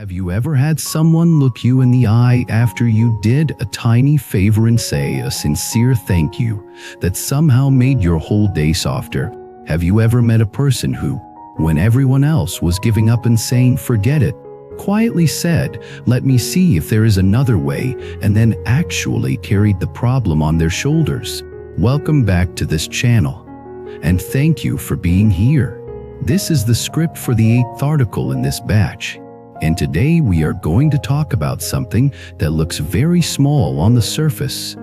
Have you ever had someone look you in the eye after you did a tiny favor and say a sincere thank you that somehow made your whole day softer? Have you ever met a person who, when everyone else was giving up and saying forget it, quietly said, "Let me see if there is another way," and then actually carried the problem on their shoulders? Welcome back to this channel, and thank you for being here. This is the script for the 8th article in this batch, and today we are going to talk about something that looks very small on the surface,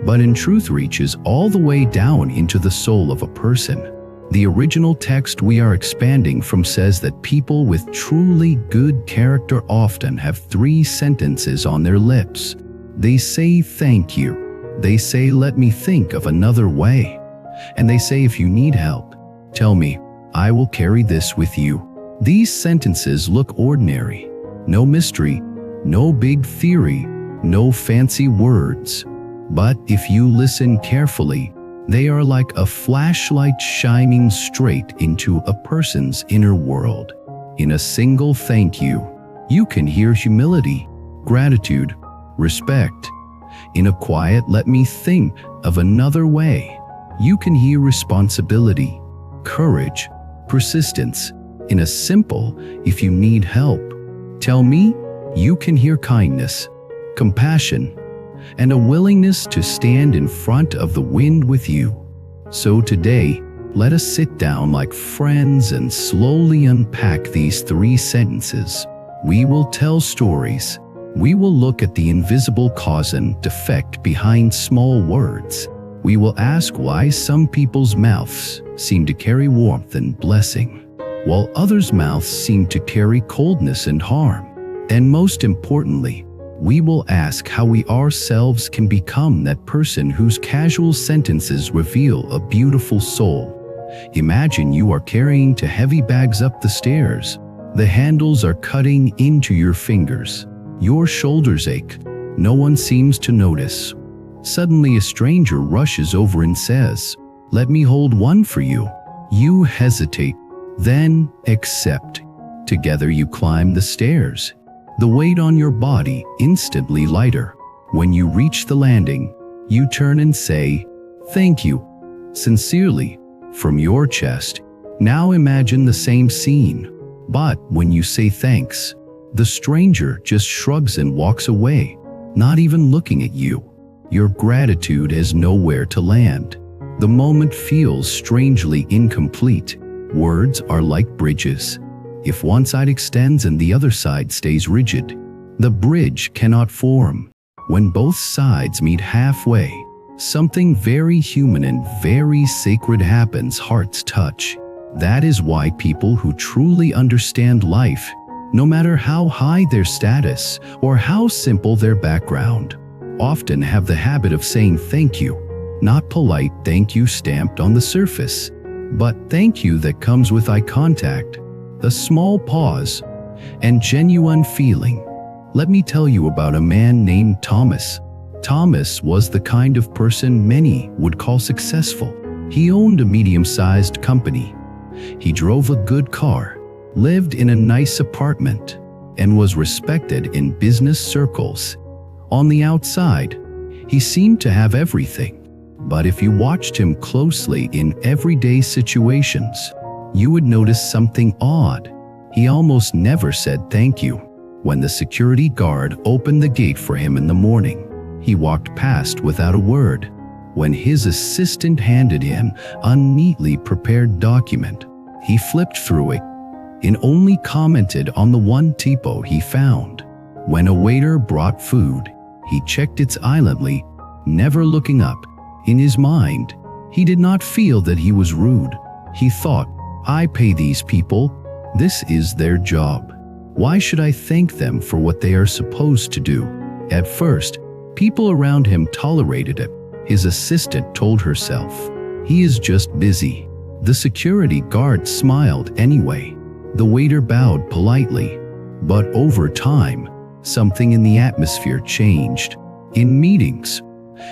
but in truth reaches all the way down into the soul of a person. The original text we are expanding from says that people with truly good character often have 3 sentences on their lips. They say thank you, they say let me think of another way, and they say if you need help, tell me, I will carry this with you. These sentences look ordinary. No mystery, no big theory, no fancy words. But if you listen carefully, they are like a flashlight shining straight into a person's inner world. In a single thank you, you can hear humility, gratitude, respect. In a quiet let me think of another way, you can hear responsibility, courage, persistence. In a simple if you need help, tell me, you can hear kindness, compassion, and a willingness to stand in front of the wind with you. So today, let us sit down like friends and slowly unpack these 3 sentences. We will tell stories. We will look at the invisible cause and effect behind small words. We will ask why some people's mouths seem to carry warmth and blessing, while others' mouths seem to carry coldness and harm. And most importantly, we will ask how we ourselves can become that person whose casual sentences reveal a beautiful soul. Imagine you are carrying 2 heavy bags up the stairs. The handles are cutting into your fingers. Your shoulders ache. No one seems to notice. Suddenly a stranger rushes over and says, "Let me hold one for you." You hesitate, then accept. Together you climb the stairs. The weight on your body instantly lighter. When you reach the landing, you turn and say, "Thank you," sincerely, from your chest. Now imagine the same scene, but when you say thanks, the stranger just shrugs and walks away, not even looking at you. Your gratitude has nowhere to land. The moment feels strangely incomplete. Words are like bridges. If one side extends and the other side stays rigid, the bridge cannot form. When both sides meet halfway, something very human and very sacred happens. Hearts touch. That is why people who truly understand life, no matter how high their status or how simple their background, often have the habit of saying thank you. Not polite thank you stamped on the surface, but thank you that comes with eye contact, a small pause, and genuine feeling. Let me tell you about a man named Thomas. Thomas was the kind of person many would call successful. He owned a medium-sized company. He drove a good car, lived in a nice apartment, and was respected in business circles. On the outside, he seemed to have everything. But if you watched him closely in everyday situations, you would notice something odd. He almost never said thank you. When the security guard opened the gate for him in the morning, he walked past without a word. When his assistant handed him a neatly prepared document, he flipped through it and only commented on the one typo he found. When a waiter brought food, he checked it silently, never looking up. In his mind, he did not feel that he was rude. He thought, I pay these people. This is their job. Why should I thank them for what they are supposed to do? At first, people around him tolerated it. His assistant told herself, he is just busy. The security guard smiled anyway. The waiter bowed politely. But over time, something in the atmosphere changed. In meetings,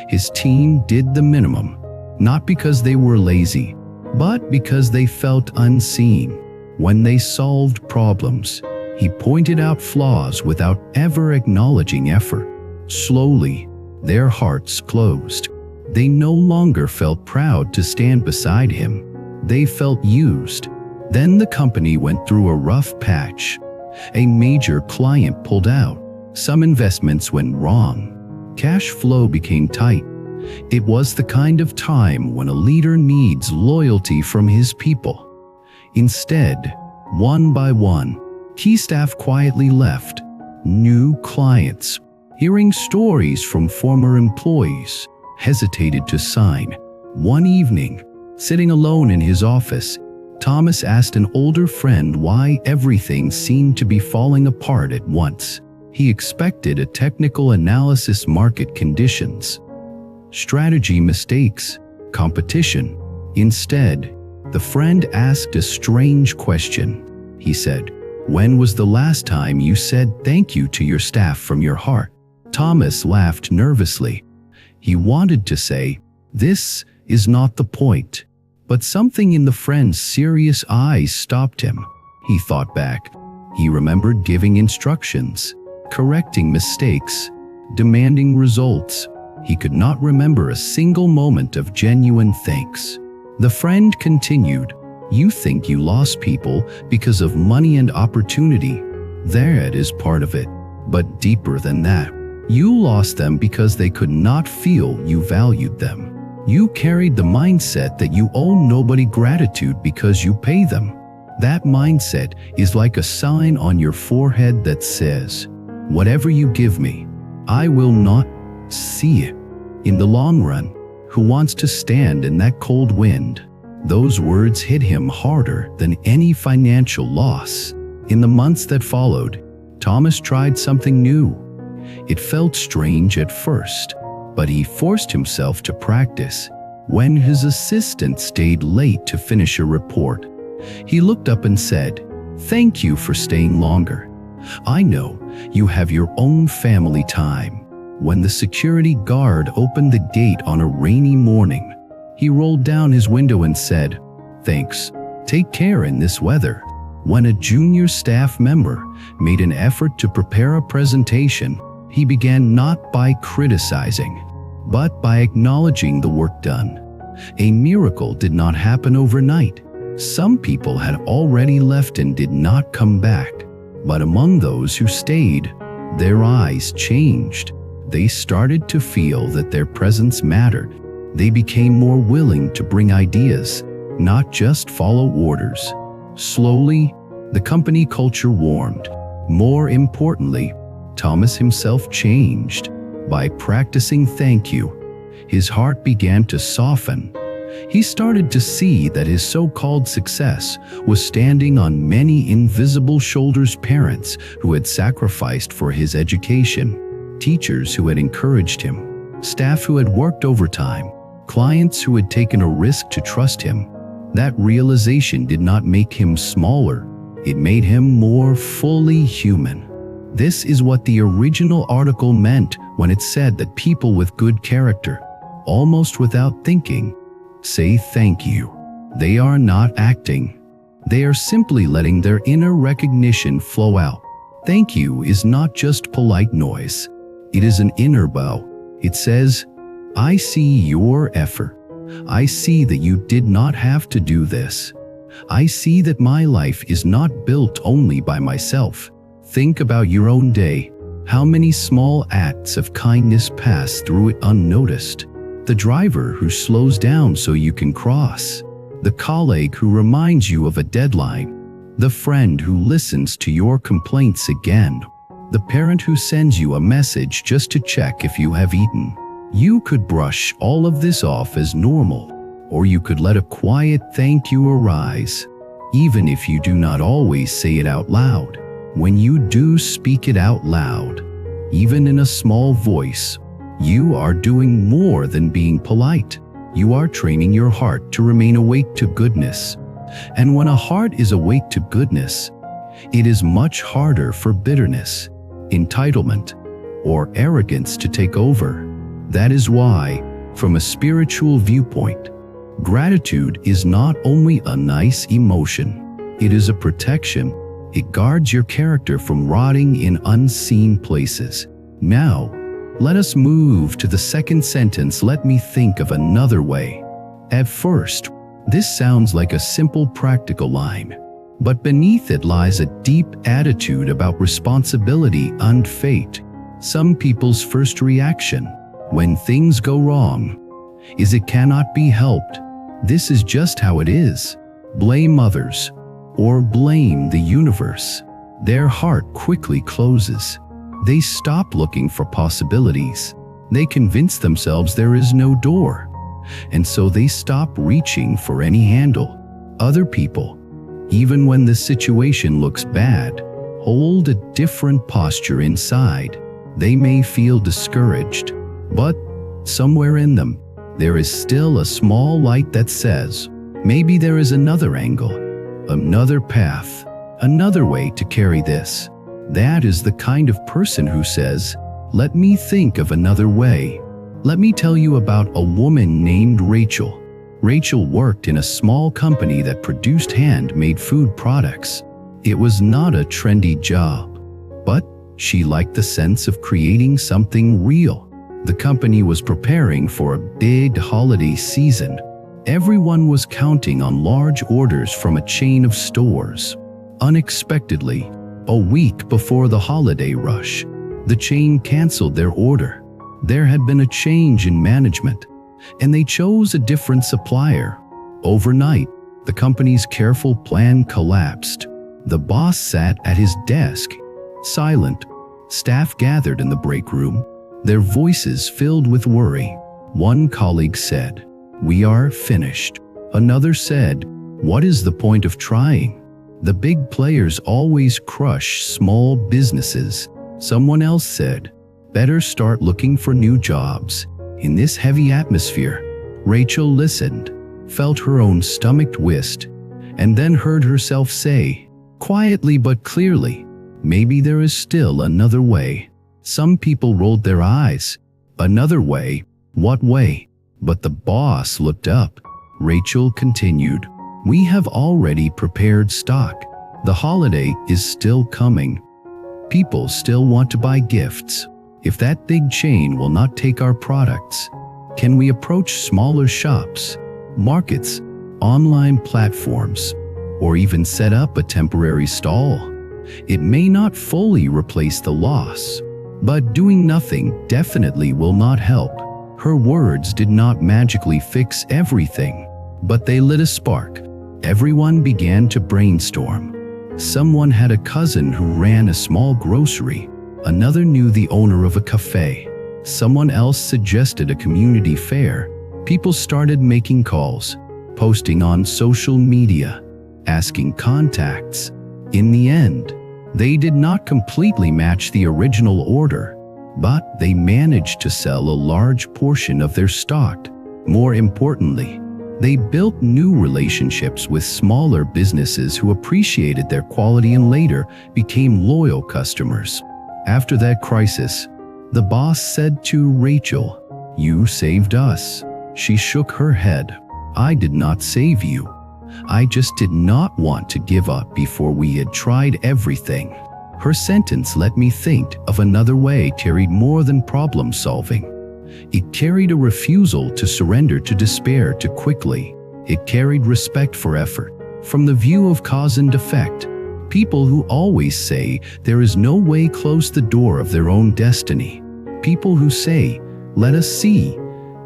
his team did the minimum, not because they were lazy, but because they felt unseen. When they solved problems, He pointed out flaws without ever acknowledging effort. Slowly, their hearts closed. They no longer felt proud to stand beside him. They felt used. Then the company went through a rough patch. A major client pulled out. Some investments went wrong. Cash flow became tight. It was the kind of time when a leader needs loyalty from his people. Instead, one by one, key staff quietly left. New clients, hearing stories from former employees, hesitated to sign. One evening, sitting alone in his office, Thomas asked an older friend why everything seemed to be falling apart at once. He expected a technical analysis, market conditions, strategy mistakes, competition. Instead, the friend asked a strange question. He said, "When was the last time you said thank you to your staff from your heart?" Thomas laughed nervously. He wanted to say, "This is not the point." But something in the friend's serious eyes stopped him. He thought back. He remembered giving instructions, correcting mistakes, demanding results. He could not remember a single moment of genuine thanks. The friend continued, "You think you lost people because of money and opportunity. That is part of it. But deeper than that, you lost them because they could not feel you valued them. You carried the mindset that you owe nobody gratitude because you pay them. That mindset is like a sign on your forehead that says, 'Whatever you give me, I will not see it.' In the long run, who wants to stand in that cold wind?" Those words hit him harder than any financial loss. In the months that followed, Thomas tried something new. It felt strange at first, but he forced himself to practice. When his assistant stayed late to finish a report, he looked up and said, "Thank you for staying longer. I know you have your own family time." When the security guard opened the gate on a rainy morning, he rolled down his window and said, "Thanks. Take care in this weather." When a junior staff member made an effort to prepare a presentation, he began not by criticizing, but by acknowledging the work done. A miracle did not happen overnight. Some people had already left and did not come back. But among those who stayed, their eyes changed. They started to feel that their presence mattered. They became more willing to bring ideas, not just follow orders. Slowly, the company culture warmed. More importantly, Thomas himself changed. By practicing thank you, his heart began to soften. He started to see that his so-called success was standing on many invisible shoulders: parents who had sacrificed for his education, teachers who had encouraged him, staff who had worked overtime, clients who had taken a risk to trust him. That realization did not make him smaller. It made him more fully human. This is what the original article meant when it said that people with good character, almost without thinking, say thank you. They are not acting. They are simply letting their inner recognition flow out. Thank you is not just polite noise. It is an inner bow. It says, "I see your effort. I see that you did not have to do this. I see that my life is not built only by myself." Think about your own day. How many small acts of kindness pass through it unnoticed? The driver who slows down so you can cross. The colleague who reminds you of a deadline. The friend who listens to your complaints again. The parent who sends you a message just to check if you have eaten. You could brush all of this off as normal, or you could let a quiet thank you arise, even if you do not always say it out loud. When you do speak it out loud, even in a small voice, you are doing more than being polite. You are training your heart to remain awake to goodness. And when a heart is awake to goodness, it is much harder for bitterness, entitlement, or arrogance to take over. That is why, from a spiritual viewpoint, gratitude is not only a nice emotion, it is a protection. It guards your character from rotting in unseen places. Now, let us move to the second sentence. Let me think of another way. At first, this sounds like a simple practical line, but beneath it lies a deep attitude about responsibility and fate. Some people's first reaction, when things go wrong, is it cannot be helped. This is just how it is. Blame others, or blame the universe. Their heart quickly closes. They stop looking for possibilities. They convince themselves there is no door, and so they stop reaching for any handle. Other people, even when the situation looks bad, hold a different posture inside. They may feel discouraged, but somewhere in them, there is still a small light that says, maybe there is another angle, another path, another way to carry this. That is the kind of person who says, let me think of another way. Let me tell you about a woman named Rachel. Rachel worked in a small company that produced handmade food products. It was not a trendy job, but she liked the sense of creating something real. The company was preparing for a big holiday season. Everyone was counting on large orders from a chain of stores. Unexpectedly, a week before the holiday rush, the chain canceled their order. There had been a change in management, and they chose a different supplier. Overnight, the company's careful plan collapsed. The boss sat at his desk, silent. Staff gathered in the break room, their voices filled with worry. One colleague said, "We are finished." Another said, "What is the point of trying? The big players always crush small businesses." Someone else said, "Better start looking for new jobs." In this heavy atmosphere, Rachel listened, felt her own stomach twist, and then heard herself say, quietly but clearly, "Maybe there is still another way." Some people rolled their eyes. Another way? What way? But the boss looked up. Rachel continued, "We have already prepared stock. The holiday is still coming. People still want to buy gifts. If that big chain will not take our products, can we approach smaller shops, markets, online platforms, or even set up a temporary stall? It may not fully replace the loss, but doing nothing definitely will not help." Her words did not magically fix everything, but they lit a spark. Everyone began to brainstorm. Someone had a cousin who ran a small grocery. Another knew the owner of a cafe. Someone else suggested a community fair. People started making calls, posting on social media, asking contacts. In the end, they did not completely match the original order, but they managed to sell a large portion of their stock. More importantly, they built new relationships with smaller businesses who appreciated their quality and later became loyal customers. After that crisis, the boss said to Rachel, "You saved us." She shook her head. "I did not save you. I just did not want to give up before we had tried everything." Her sentence let me think of another way carried more than problem solving. It carried a refusal to surrender to despair too quickly. It carried respect for effort. From the view of cause and effect, people who always say there is no way close the door of their own destiny. People who say, "Let us see.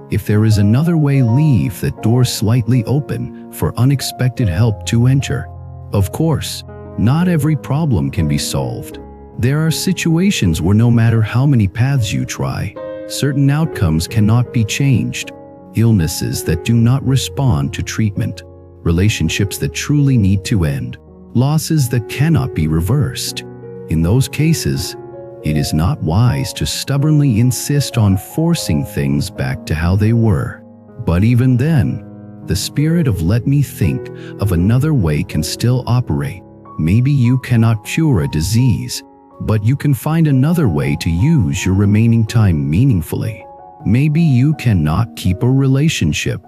If there is another way, leave that door slightly open for unexpected help to enter." Of course, not every problem can be solved. There are situations where no matter how many paths you try, certain outcomes cannot be changed. Illnesses that do not respond to treatment, relationships that truly need to end, losses that cannot be reversed. In those cases, it is not wise to stubbornly insist on forcing things back to how they were. But even then, the spirit of "let me think of another way" can still operate. Maybe you cannot cure a disease, but you can find another way to use your remaining time meaningfully. Maybe you cannot keep a relationship,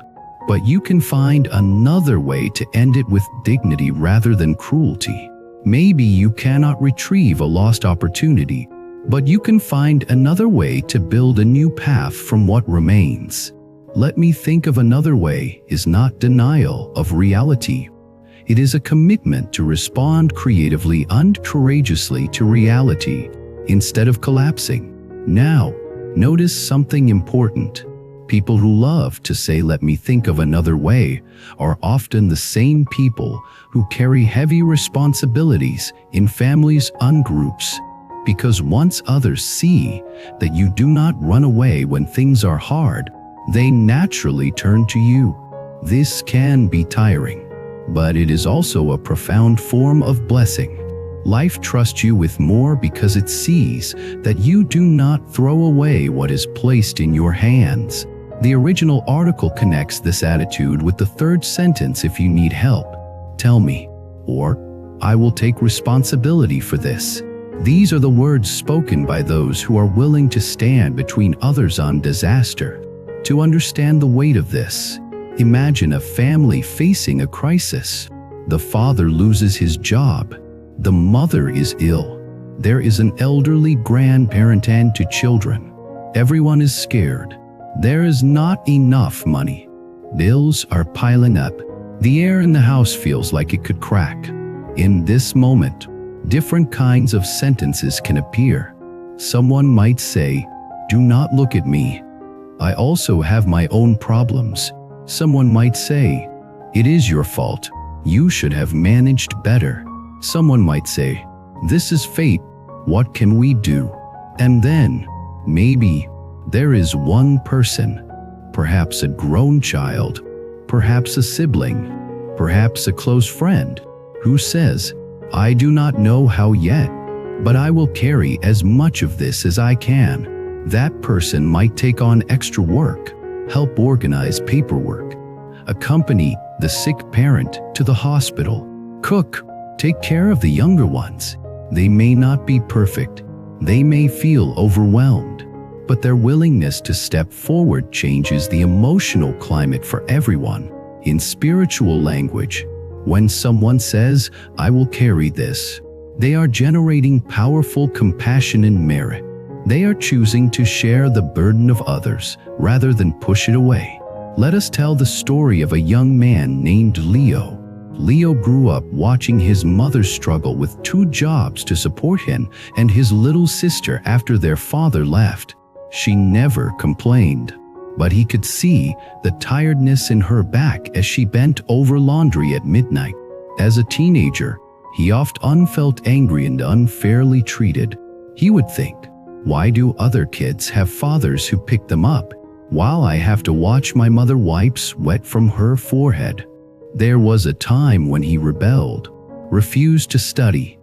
but you can find another way to end it with dignity rather than cruelty. Maybe you cannot retrieve a lost opportunity, but you can find another way to build a new path from what remains. Let me think of another way is not denial of reality. It is a commitment to respond creatively and courageously to reality instead of collapsing. Now, notice something important. People who love to say, "Let me think of another way," are often the same people who carry heavy responsibilities in families and groups. Because once others see that you do not run away when things are hard, they naturally turn to you. This can be tiring, but it is also a profound form of blessing. Life trusts you with more because it sees that you do not throw away what is placed in your hands. The original article connects this attitude with the third sentence: if you need help, tell me, or I will take responsibility for this. These are the words spoken by those who are willing to stand between others on disaster. To understand the weight of this, imagine a family facing a crisis. The father loses his job. The mother is ill. There is an elderly grandparent and two children. Everyone is scared. There is not enough money. Bills are piling up. The air in the house feels like it could crack. In this moment, different kinds of sentences can appear. Someone might say, "Do not look at me. I also have my own problems." Someone might say, "It is your fault. You should have managed better." Someone might say, "This is fate. What can we do?" And then, maybe, there is one person, perhaps a grown child, perhaps a sibling, perhaps a close friend, who says, "I do not know how yet, but I will carry as much of this as I can." That person might take on extra work, help organize paperwork, accompany the sick parent to the hospital, cook, take care of the younger ones. They may not be perfect. They may feel overwhelmed, but their willingness to step forward changes the emotional climate for everyone. In spiritual language, when someone says, "I will carry this," they are generating powerful compassion and merit. They are choosing to share the burden of others rather than push it away. Let us tell the story of a young man named Leo. Leo grew up watching his mother struggle with 2 jobs to support him and his little sister after their father left. She never complained, but he could see the tiredness in her back as she bent over laundry at midnight. As a teenager, he often felt angry and unfairly treated. He would think, "Why do other kids have fathers who pick them up, while I have to watch my mother wipe sweat from her forehead?" There was a time when he rebelled, refused to study,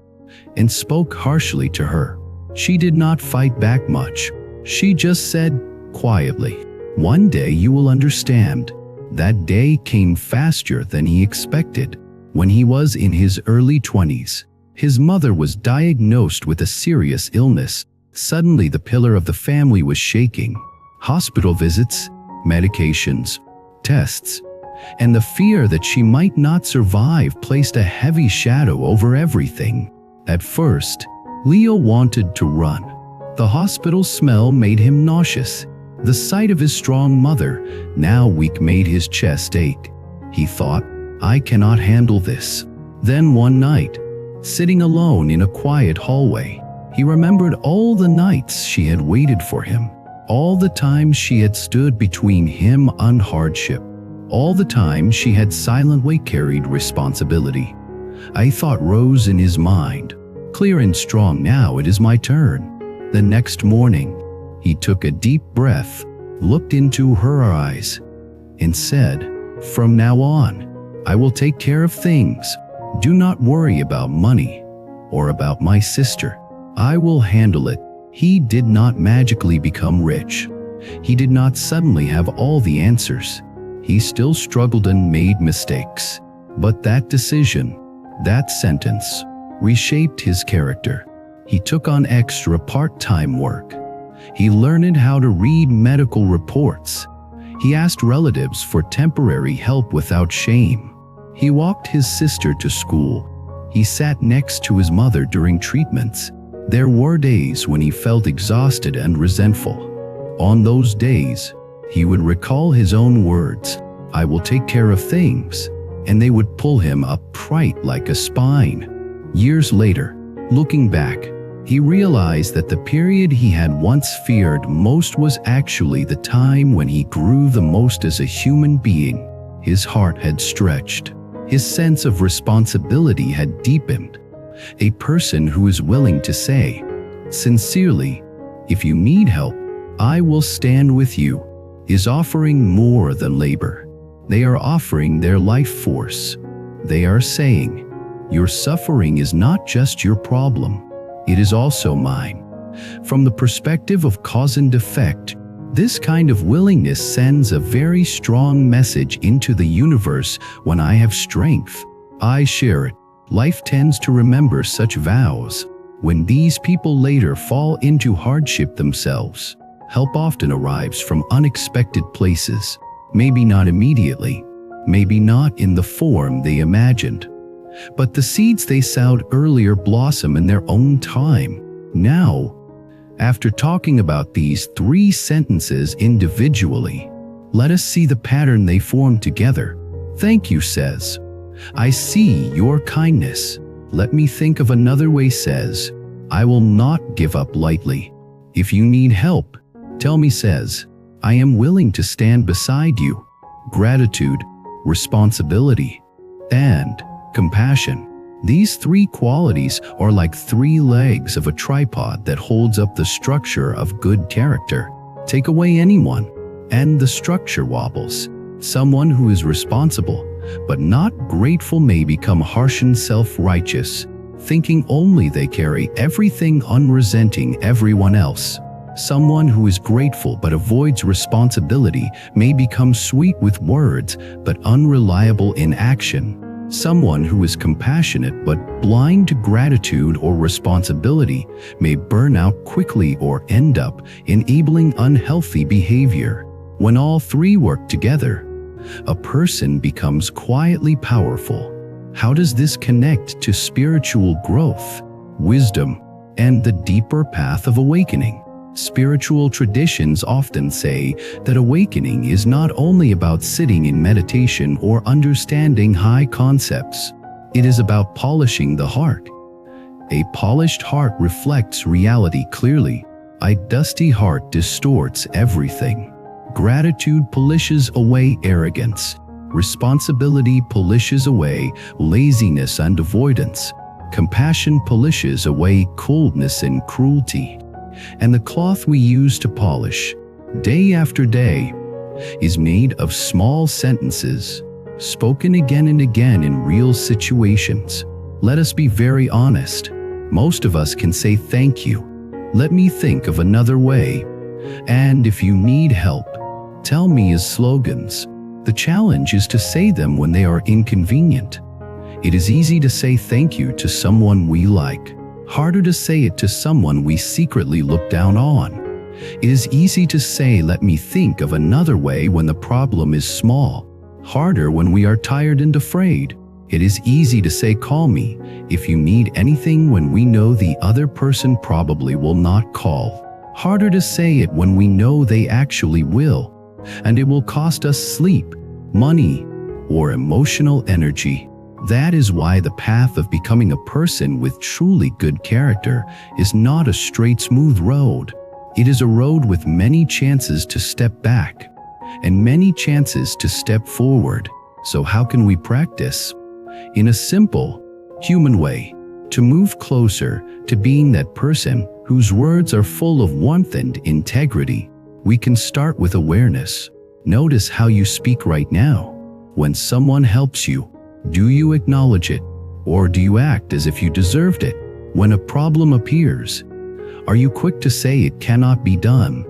and spoke harshly to her. She did not fight back much. She just said quietly, "One day you will understand." That day came faster than he expected. When he was in his early 20s, his mother was diagnosed with a serious illness. Suddenly the pillar of the family was shaking. Hospital visits, medications, tests, and the fear that she might not survive placed a heavy shadow over everything. At first, Leo wanted to run. The hospital smell made him nauseous. The sight of his strong mother, now weak, made his chest ache. He thought, "I cannot handle this." Then one night, sitting alone in a quiet hallway, he remembered all the nights she had waited for him, all the times she had stood between him and hardship, all the time she had silently carried responsibility. A thought rose in his mind, clear and strong. "Now it is my turn." The next morning, he took a deep breath, looked into her eyes, and said, "From now on, I will take care of things. Do not worry about money or about my sister. I will handle it." He did not magically become rich. He did not suddenly have all the answers. He still struggled and made mistakes. But that decision, that sentence, reshaped his character. He took on extra part-time work. He learned how to read medical reports. He asked relatives for temporary help without shame. He walked his sister to school. He sat next to his mother during treatments. There were days when he felt exhausted and resentful. On those days, he would recall his own words, "I will take care of things," and they would pull him upright like a spine. Years later, looking back, he realized that the period he had once feared most was actually the time when he grew the most as a human being. His heart had stretched. His sense of responsibility had deepened. A person who is willing to say, sincerely, "If you need help, I will stand with you," is offering more than labor. They are offering their life force. They are saying, "Your suffering is not just your problem. It is also mine." From the perspective of cause and effect, this kind of willingness sends a very strong message into the universe. When I have strength, I share it. Life tends to remember such vows. When these people later fall into hardship themselves, help often arrives from unexpected places. Maybe not immediately, maybe not in the form they imagined. But the seeds they sowed earlier blossom in their own time. Now, after talking about these 3 sentences individually, let us see the pattern they form together. Thank you says, "I see your kindness." Let me think of another way says, "I will not give up lightly." If you need help, tell me says, "I am willing to stand beside you." Gratitude, responsibility, and compassion. These 3 qualities are like 3 legs of a tripod that holds up the structure of good character. Take away anyone, and the structure wobbles. Someone who is responsible, but not grateful may become harsh and self-righteous, thinking only they carry everything, unresenting everyone else. Someone who is grateful but avoids responsibility may become sweet with words but unreliable in action. Someone who is compassionate but blind to gratitude or responsibility may burn out quickly or end up enabling unhealthy behavior. When all 3 work together, a person becomes quietly powerful. How does this connect to spiritual growth, wisdom, and the deeper path of awakening? Spiritual traditions often say that awakening is not only about sitting in meditation or understanding high concepts. It is about polishing the heart. A polished heart reflects reality clearly. A dusty heart distorts everything. Gratitude polishes away arrogance. Responsibility polishes away laziness and avoidance. Compassion polishes away coldness and cruelty. And the cloth we use to polish, day after day, is made of small sentences, spoken again and again in real situations. Let us be very honest. Most of us can say thank you. Let me think of another way. And if you need help, tell me as slogans. The challenge is to say them when they are inconvenient. It is easy to say thank you to someone we like. Harder to say it to someone we secretly look down on. It is easy to say let me think of another way when the problem is small. Harder when we are tired and afraid. It is easy to say call me if you need anything when we know the other person probably will not call. Harder to say it when we know they actually will, and it will cost us sleep, money, or emotional energy. That is why the path of becoming a person with truly good character is not a straight, smooth road. It is a road with many chances to step back and many chances to step forward. So how can we practice? In a simple, human way, to move closer to being that person whose words are full of warmth and integrity, we can start with awareness. Notice how you speak right now. When someone helps you, do you acknowledge it, or do you act as if you deserved it? When a problem appears, are you quick to say it cannot be done,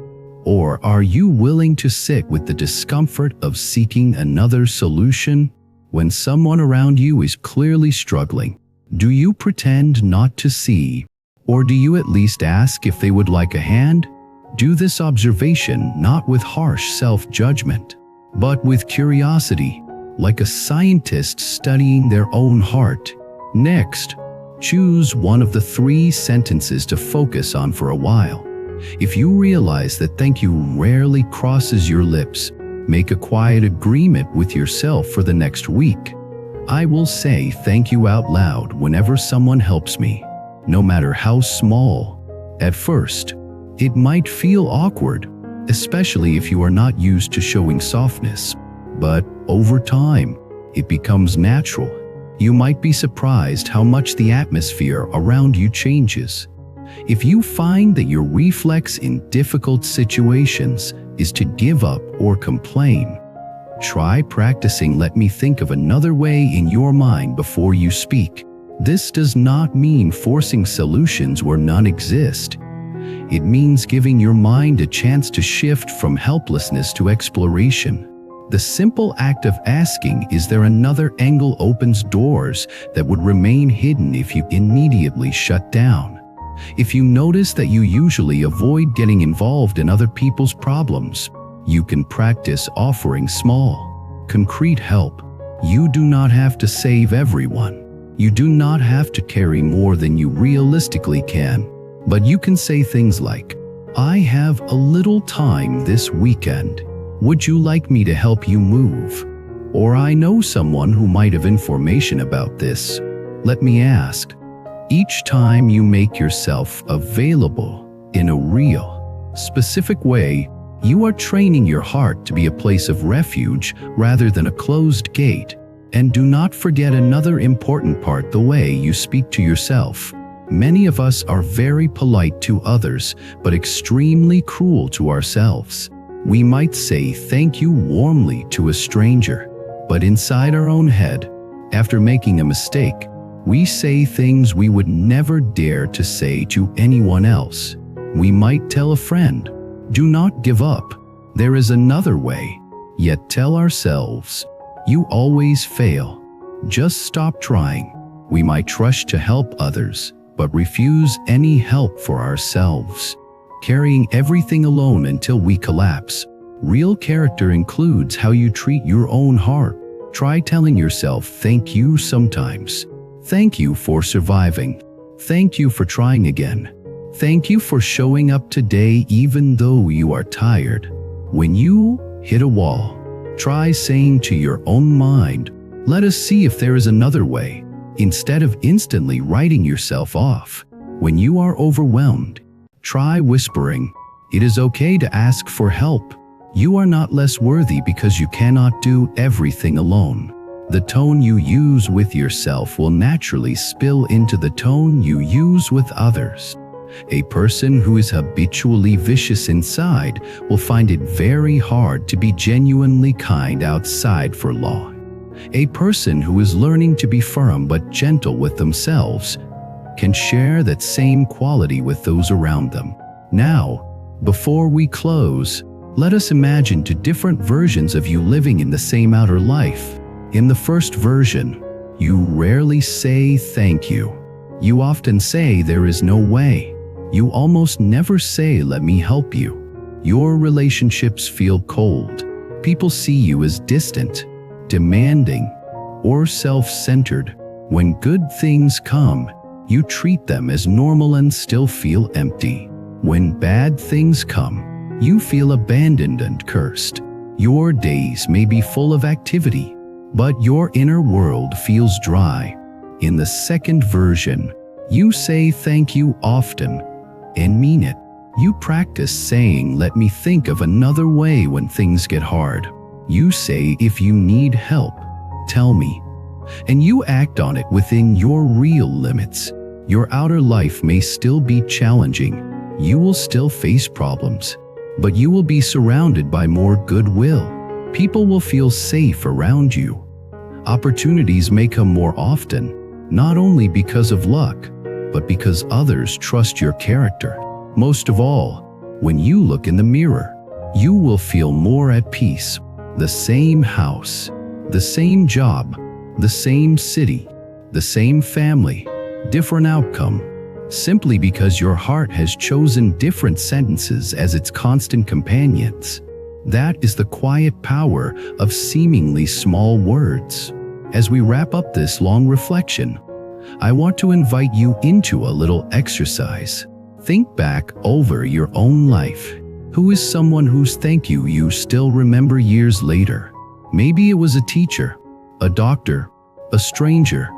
or are you willing to sit with the discomfort of seeking another solution? When someone around you is clearly struggling, do you pretend not to see, or do you at least ask if they would like a hand? Do this observation not with harsh self-judgment, but with curiosity. Like a scientist studying their own heart, Next, choose one of the 3 sentences to focus on for a while. If you realize that thank you rarely crosses your lips, make a quiet agreement with yourself for the next week. I will say thank you out loud whenever someone helps me, no matter how small. At first, it might feel awkward, especially if you are not used to showing softness, but over time, it becomes natural. You might be surprised how much the atmosphere around you changes. If you find that your reflex in difficult situations is to give up or complain, try practicing let me think of another way in your mind before you speak. This does not mean forcing solutions where none exist. It means giving your mind a chance to shift from helplessness to exploration. The simple act of asking, "Is there another angle?" opens doors that would remain hidden if you immediately shut down. If you notice that you usually avoid getting involved in other people's problems, you can practice offering small, concrete help. You do not have to save everyone. You do not have to carry more than you realistically can. But you can say things like, "I have a little time this weekend. Would you like me to help you move?" Or, "I know someone who might have information about this. Let me ask." Each time you make yourself available in a real, specific way, you are training your heart to be a place of refuge rather than a closed gate. And do not forget another important part: the way you speak to yourself. Many of us are very polite to others, but extremely cruel to ourselves. We might say thank you warmly to a stranger, but inside our own head, after making a mistake, we say things we would never dare to say to anyone else. We might tell a friend, "Do not give up. There is another way," yet tell ourselves, "You always fail. Just stop trying." We might rush to help others, but refuse any help for ourselves, carrying everything alone until we collapse. Real character includes how you treat your own heart. Try telling yourself thank you sometimes. Thank you for surviving. Thank you for trying again. Thank you for showing up today even though you are tired. When you hit a wall, try saying to your own mind, "Let us see if there is another way," instead of instantly writing yourself off. When you are overwhelmed, try whispering, "It is okay to ask for help. You are not less worthy because you cannot do everything alone." The tone you use with yourself will naturally spill into the tone you use with others. A person who is habitually vicious inside will find it very hard to be genuinely kind outside for long. A person who is learning to be firm but gentle with themselves can share that same quality with those around them. Now, before we close, let us imagine 2 different versions of you living in the same outer life. In the first version, you rarely say thank you. You often say there is no way. You almost never say let me help you. Your relationships feel cold. People see you as distant, demanding, or self-centered. When good things come, you treat them as normal and still feel empty. When bad things come, you feel abandoned and cursed. Your days may be full of activity, but your inner world feels dry. In the second version, you say thank you often and mean it. You practice saying, "Let me think of another way" when things get hard. You say, "If you need help, tell me." And you act on it within your real limits. Your outer life may still be challenging. You will still face problems, but you will be surrounded by more goodwill. People will feel safe around you. Opportunities may come more often, not only because of luck, but because others trust your character. Most of all, when you look in the mirror, you will feel more at peace. The same house, the same job, the same city, the same family, different outcome, simply because your heart has chosen different sentences as its constant companions. That is the quiet power of seemingly small words. As we wrap up this long reflection, I want to invite you into a little exercise. Think back over your own life. Who is someone whose thank you still remember years later? Maybe it was a teacher, a doctor, a stranger,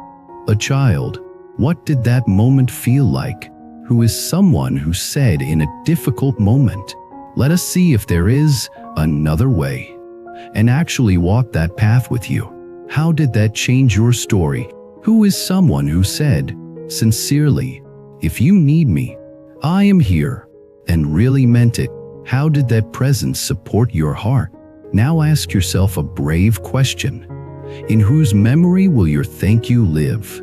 a child. What did that moment feel like? Who is someone who said in a difficult moment, "Let us see if there is another way," and actually walk that path with you? How did that change your story? Who is someone who said, sincerely, "If you need me, I am here," and really meant it? How did that presence support your heart? Now ask yourself a brave question. In whose memory will your thank you live?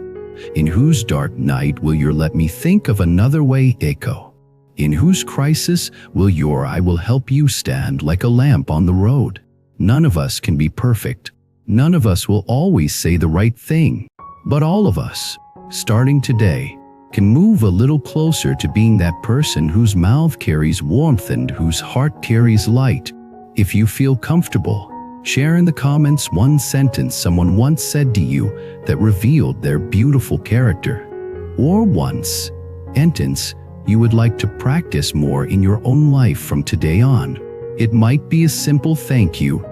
In whose dark night will your "let me think of another way" echo? In whose crisis will your "I will help you" stand like a lamp on the road? None of us can be perfect. None of us will always say the right thing. But all of us, starting today, can move a little closer to being that person whose mouth carries warmth and whose heart carries light. If you feel comfortable, share in the comments one sentence someone once said to you that revealed their beautiful character, or once sentence you would like to practice more in your own life from today on. It might be a simple thank you,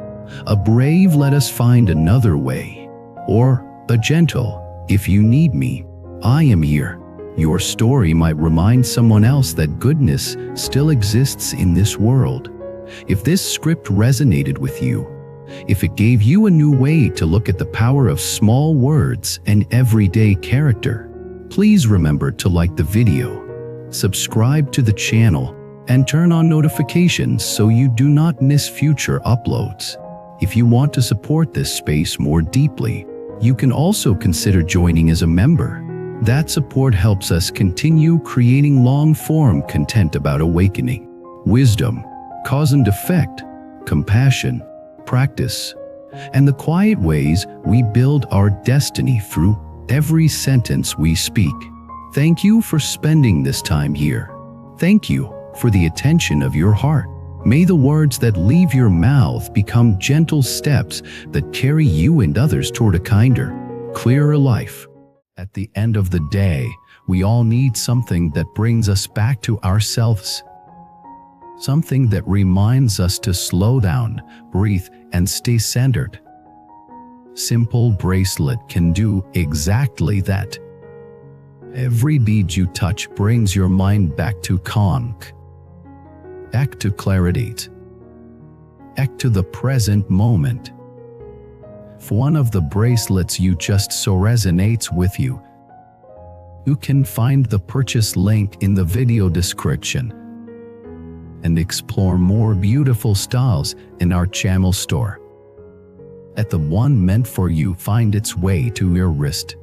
a brave "let us find another way," or a gentle "if you need me, I am here." Your story might remind someone else that goodness still exists in this world. If this script resonated with you, if it gave you a new way to look at the power of small words and everyday character, please remember to like the video, subscribe to the channel, and turn on notifications so you do not miss future uploads. If you want to support this space more deeply, you can also consider joining as a member. That support helps us continue creating long-form content about awakening, wisdom, cause and effect, compassion, practice, and the quiet ways we build our destiny through every sentence we speak. Thank you for spending this time here. Thank you for the attention of your heart. May the words that leave your mouth become gentle steps that carry you and others toward a kinder, clearer life. At the end of the day, we all need something that brings us back to ourselves. Something that reminds us to slow down, breathe, and stay centered. Simple bracelet can do exactly that. Every bead you touch brings your mind back to calm, back to clarity, back to the present moment. If one of the bracelets you just saw resonates with you, you can find the purchase link in the video description and explore more beautiful styles in our channel store. Let the one meant for you find its way to your wrist.